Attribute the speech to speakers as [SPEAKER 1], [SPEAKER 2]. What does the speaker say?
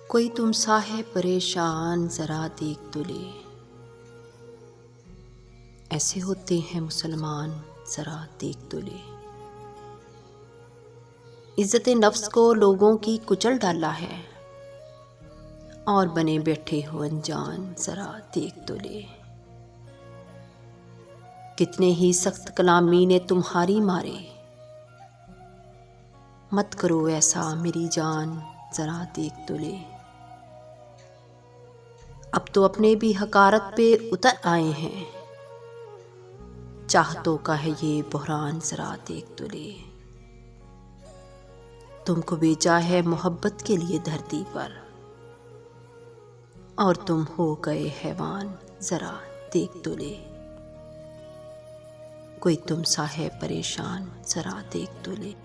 [SPEAKER 1] कोई तुम सा है परेशान ज़रा देख तो ले। ऐसे होते हैं मुसलमान ज़रा देख तो ले। इज़्ज़त नफ्स को लोगों की कुचल डाला है और बने बैठे हो अनजान ज़रा देख तो ले। कितने ही सख्त कलामी ने तुम्हारी मारे, मत करो ऐसा मेरी जान ज़रा देख तो ले। अब तो अपने भी हकारत पे उतर आए हैं, चाहतों का है ये बहरान ज़रा देख तो ले। तुमको भेजा है मोहब्बत के लिए धरती पर और तुम हो गए हैवान ज़रा देख तो ले। कोई तुम सा है परेशान ज़रा देख तो ले।